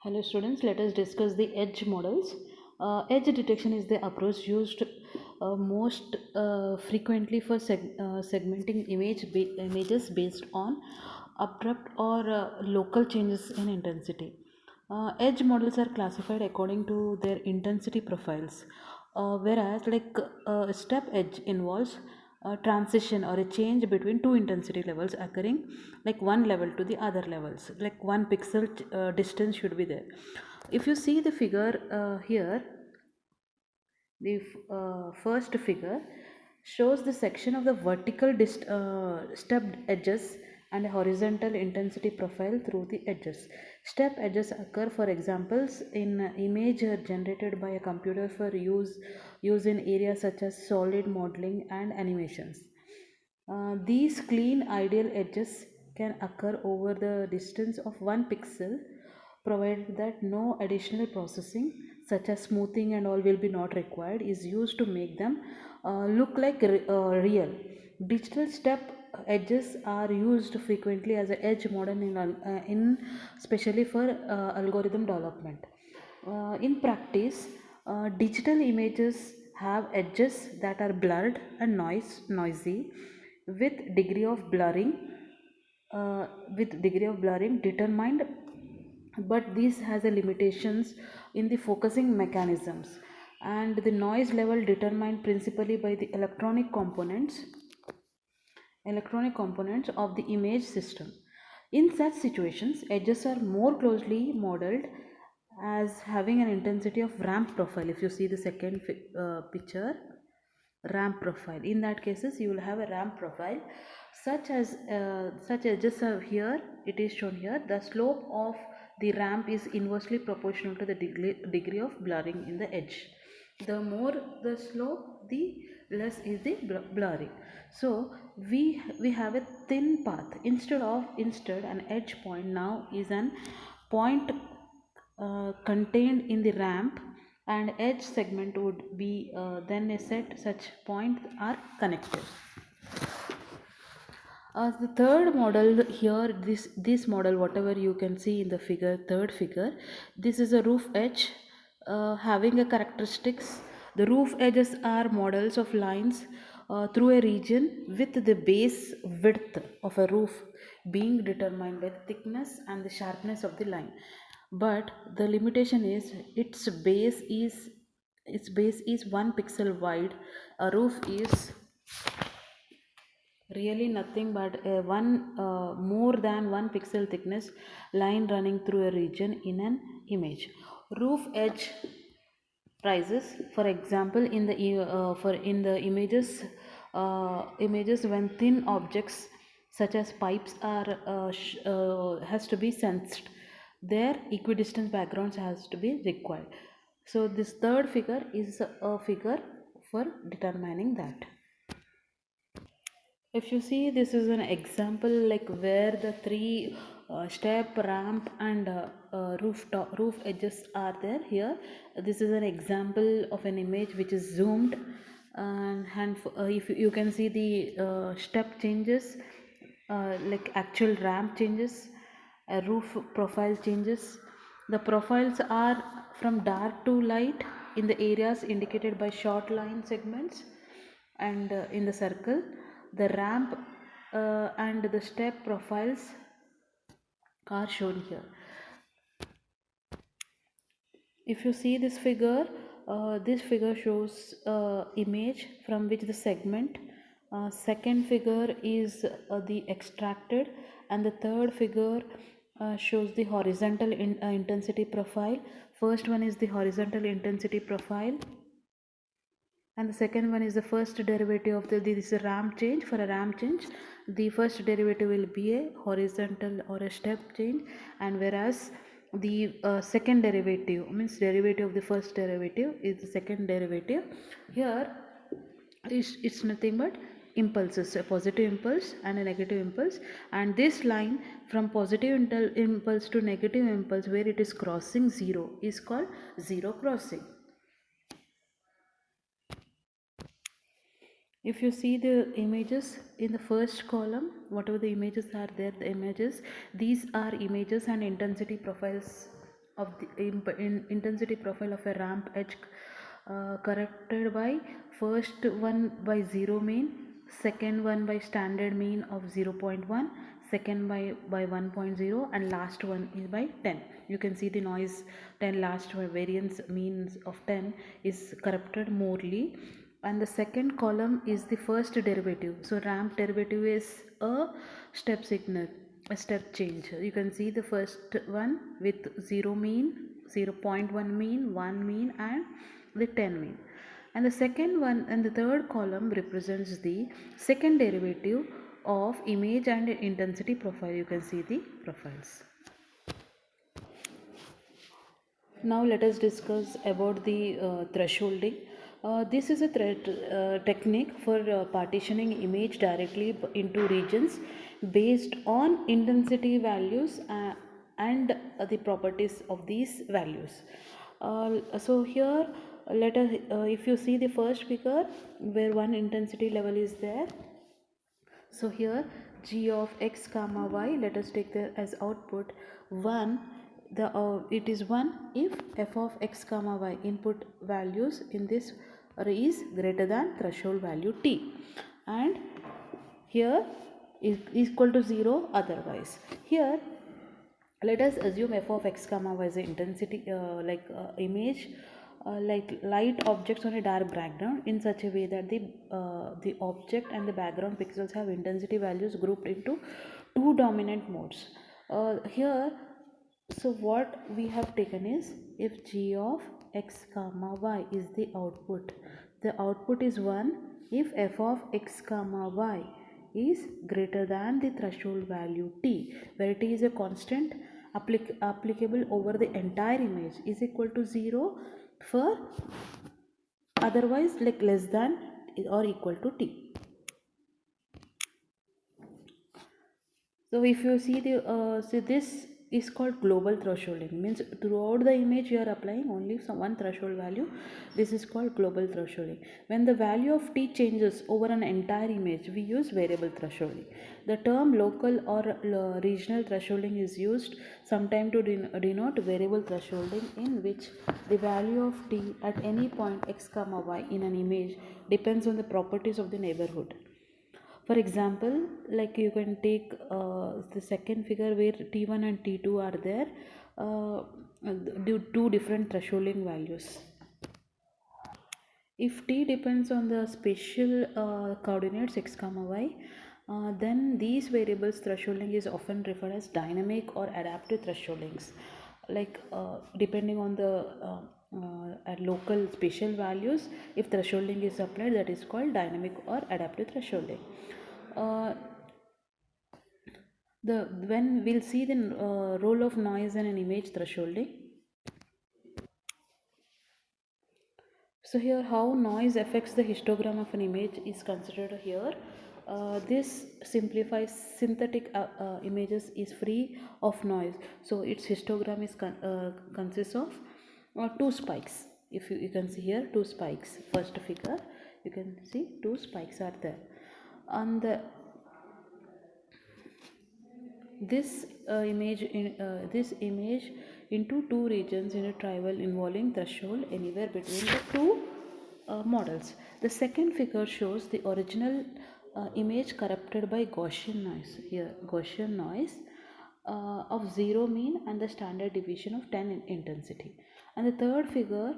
Hello students, let us discuss the edge models. Edge detection is the approach used most frequently for segmenting images based on abrupt or local changes in intensity. Edge models are classified according to their intensity profiles, whereas a step edge involves a transition or a change between two intensity levels occurring like one level to the other levels, like 1 pixel distance should be there. If you see the figure here, the first figure shows the section of the vertical stepped edges and a horizontal intensity profile through the edges. Step edges occur, for examples, in image generated by a computer for use in areas such as solid modeling and animations. These clean ideal edges can occur over the distance of 1 pixel, provided that no additional processing such as smoothing and all will be not required is used to make them look like real. Digital step edges are used frequently as an edge model in especially for algorithm development. In practice, digital images have edges that are blurred and noisy with degree of blurring determined, but this has a limitations in the focusing mechanisms, and the noise level determined principally by the electronic components of the image system. In such situations, edges are more closely modeled as having an intensity of ramp profile. If you see the second picture, ramp profile, in that cases you will have a ramp profile such edges are here. It is shown here. The slope of the ramp is inversely proportional to the degree of blurring in the edge. The more the slope, the less is the blurring. So we have a thin path. Instead an edge point now is an point contained in the ramp, and edge segment would be then a set such points are connected. The third model here, this model, whatever you can see in the third figure, this is a roof edge having a characteristics. The roof edges are models of lines through a region with the base width of a roof being determined by the thickness and the sharpness of the line. But the limitation is its base is 1 pixel wide. A roof is really nothing but a one more than 1 pixel thickness line running through a region in an image. Roof edge rises, for example, in the images when thin objects such as pipes has to be sensed. Their equidistant backgrounds has to be required. So this third figure is a figure for determining that. If you see, this is an example like where the three step, ramp and roof edges are there. Here this is an example of an image which is zoomed, and if you can see the step changes, like actual ramp changes, roof profile changes. The profiles are from dark to light in the areas indicated by short line segments, and in the circle the ramp and the step profiles are shown here. If you see this figure shows image from which the segment, second figure is the extracted, and the third figure shows the horizontal intensity profile. First one is the horizontal intensity profile, and the second one is the first derivative of this is a ramp change. For a ramp change, the first derivative will be a horizontal or a step change, and whereas the second derivative means derivative of the first derivative is the second derivative. Here it's nothing but impulses, a positive impulse and a negative impulse, and this line from positive impulse to negative impulse where it is crossing zero is called zero crossing. If you see the images in the first column, whatever the images are there, these are images and intensity profiles of the intensity profile of a ramp edge corrected by first one by 0 mean, second one by standard mean of 0.1, second by 1.0, and last one is by 10. You can see the noise 10, last variance means of 10 is corrupted morely. And the second column is the first derivative. So ramp derivative is a step signal, a step change. You can see the first one with 0 mean, 0.1 mean, 1 mean, and the 10 mean. And the second one and the third column represents the second derivative of image and intensity profile. You can see the profiles. Now let us discuss about the thresholding. This is a technique for partitioning image directly into regions based on intensity values and the properties of these values. So here let us if you see the first figure where one intensity level is there, so here g of x comma y, let us take that as output 1. It is 1 if f of x comma y input values in this is greater than threshold value t, and here is equal to 0 otherwise. Here let us assume f of x comma y is the intensity image like light objects on a dark background in such a way that the object and the background pixels have intensity values grouped into two dominant modes. Here, so what we have taken is if g of x comma y is the output is 1 if f of x comma y is greater than the threshold value t, where t is a constant applicable over the entire image, is equal to 0 for otherwise like less than or equal to t. So if you see this is called global thresholding, means throughout the image you are applying only one threshold value. This is called global thresholding. When the value of t changes over an entire image, we use variable thresholding. The term local or regional thresholding is used sometime to denote variable thresholding, in which the value of t at any point x comma y in an image depends on the properties of the neighborhood. For example, like you can take the second figure where t1 and t2 are there, two different thresholding values. If t depends on the spatial coordinates x comma y, then these variables thresholding is often referred as dynamic or adaptive thresholdings, like depending on the local spatial values. If thresholding is applied, that is called dynamic or adaptive thresholding. When we'll see the role of noise in an image thresholding. So here how noise affects the histogram of an image is considered here. This simplifies synthetic images is free of noise, so its histogram is consists of two spikes. If you can see here two spikes, first figure you can see two spikes are there. On the this image into two regions in a triangle involving threshold anywhere between the two models. The second figure shows the original image corrupted by Gaussian noise. Here Gaussian noise of 0 mean and the standard deviation of 10 in intensity. And the third figure,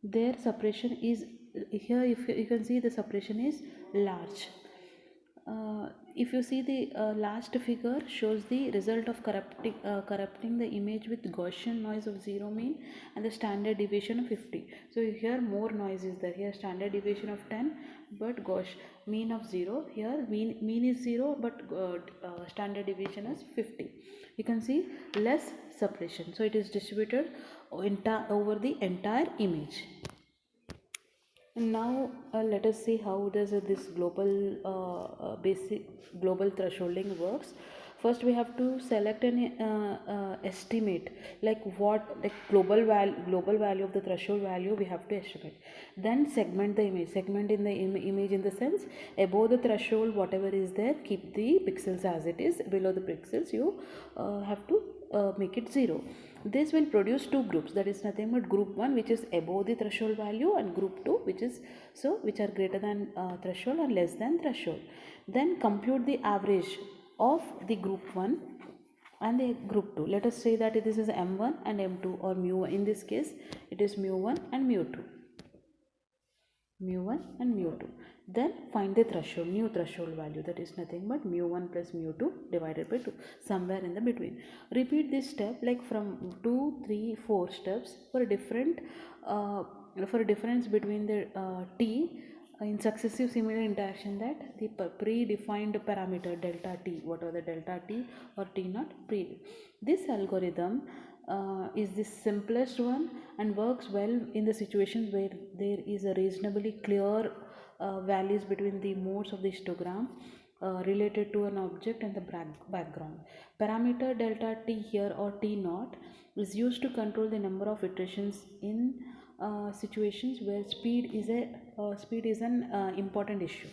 their suppression is here. If you can see the suppression is large. If you see the last figure shows the result of corrupting the image with Gaussian noise of 0 mean and the standard deviation of 50. So here more noise is there. Here standard deviation of 10 but mean of 0. Here mean is 0 but standard deviation is 50. You can see less suppression. So it is distributed over the entire image. Now let us see how does this global basic global thresholding works. First we have to select an estimate, like what like global value of the threshold value we have to estimate. Then segment the image, segment in the image in the sense above the threshold whatever is there, keep the pixels as it is, below the pixels you have to make it 0. This will produce two groups, that is nothing but group 1 which is above the threshold value and group 2 which are greater than threshold and less than threshold. Then compute the average of the group 1 and the group 2. Let us say that this is m1 and m2, or mu1. In this case it is mu1 and mu2, mu1 and mu2. Then find the threshold, new threshold value, that is nothing but mu1 plus mu2 divided by 2, somewhere in the between. Repeat this step like from 2, 3, 4 steps for a different for a difference between the t in successive similar interaction, that the predefined parameter delta t, whatever the delta t or t naught this algorithm is the simplest one and works well in the situations where there is a reasonably clear values between the modes of the histogram related to an object and the background. Parameter delta t here, or t naught, is used to control the number of iterations in situations where speed is an important issue.